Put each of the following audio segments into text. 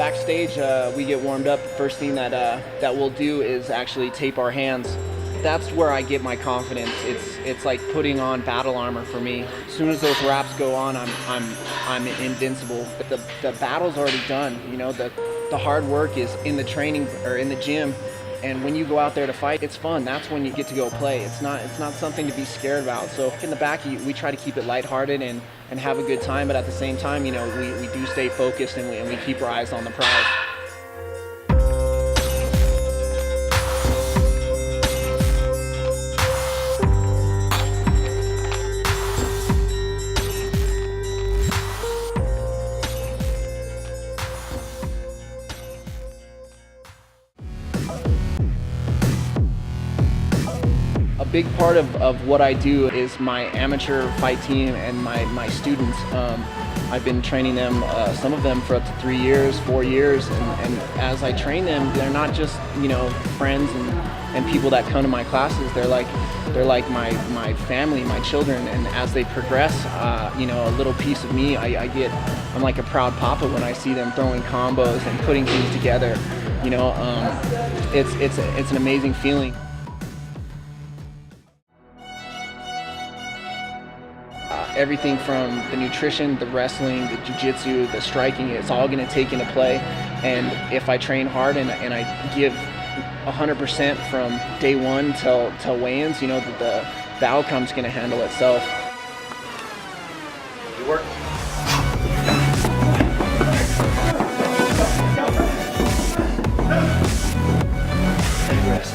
Backstage, we get warmed up. The first thing that we'll do is actually tape our hands. That's where I get my confidence. It's like putting on battle armor for me. As soon as those wraps go on, I'm invincible. The battle's already done. You know, the hard work is in the training or in the gym. And when you go out there to fight, it's fun. That's when you get to go play. It's not something to be scared about. So in the back, we try to keep it lighthearted and have a good time. But at the same time, you know, we do stay focused and we keep our eyes on the prize. A big part of what I do is my amateur fight team and my students. I've been training them, some of them for up to 3 years, 4 years, and as I train them, they're not just, you know, friends and people that come to my classes. They're like my family, my children, and as they progress, you know, a little piece of me, I'm like a proud papa when I see them throwing combos and putting things together. You know, it's an amazing feeling. Everything from the nutrition, the wrestling, the jiu-jitsu, the striking, it's all going to take into play. And if I train hard and I give 100% from day one till weigh-ins, you know, the outcome's going to handle itself. Good work. Rest.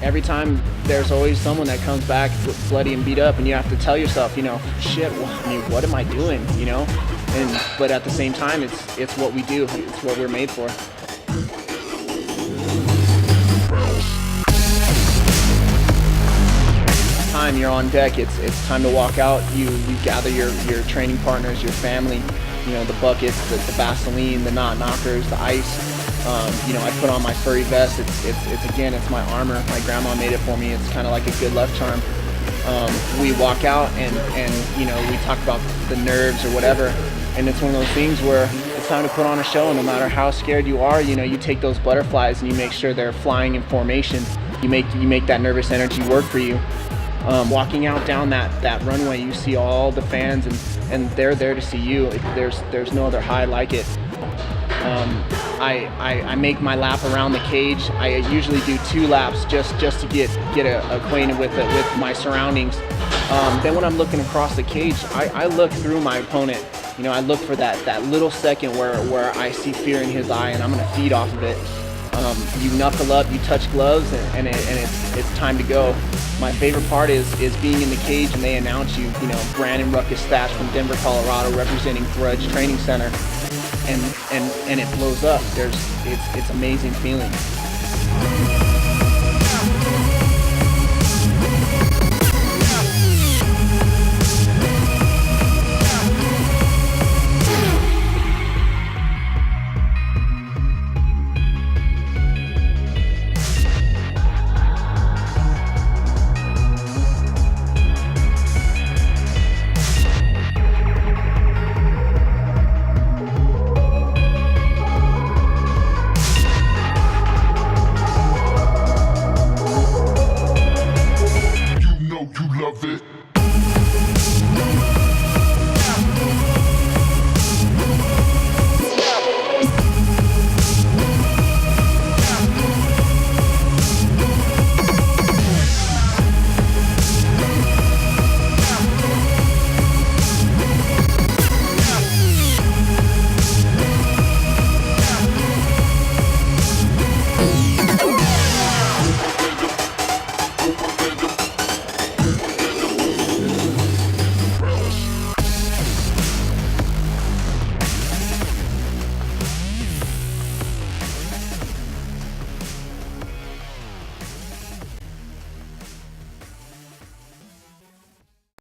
Every time there's always someone that comes back bloody and beat up, and you have to tell yourself, you know, shit, I mean, what am I doing, you know? But at the same time, it's what we do. It's what we're made for. Time you're on deck, it's time to walk out. You gather your training partners, your family, you know, the buckets, the Vaseline, the knot knockers, the ice. You know, I put on my furry vest. It's my armor. My grandma made it for me. It's kind of like a good love charm. We walk out and you know, we talk about the nerves or whatever, and it's one of those things where it's time to put on a show. No matter how scared you are, you know, you take those butterflies and you make sure they're flying in formation. You make that nervous energy work for you. Walking out down that runway, you see all the fans and they're there to see you. There's no other high like it. I make my lap around the cage. I usually do 2 laps just to get acquainted with my surroundings. Then when I'm looking across the cage, I look through my opponent. You know, I look for that little second where I see fear in his eye, and I'm gonna feed off of it. You knuckle up, you touch gloves, and it's time to go. My favorite part is being in the cage and they announce you know, Brandon RUKUS Thatch from Denver, Colorado, representing Grudge Training Center. And it blows up. It's amazing feeling. You love it.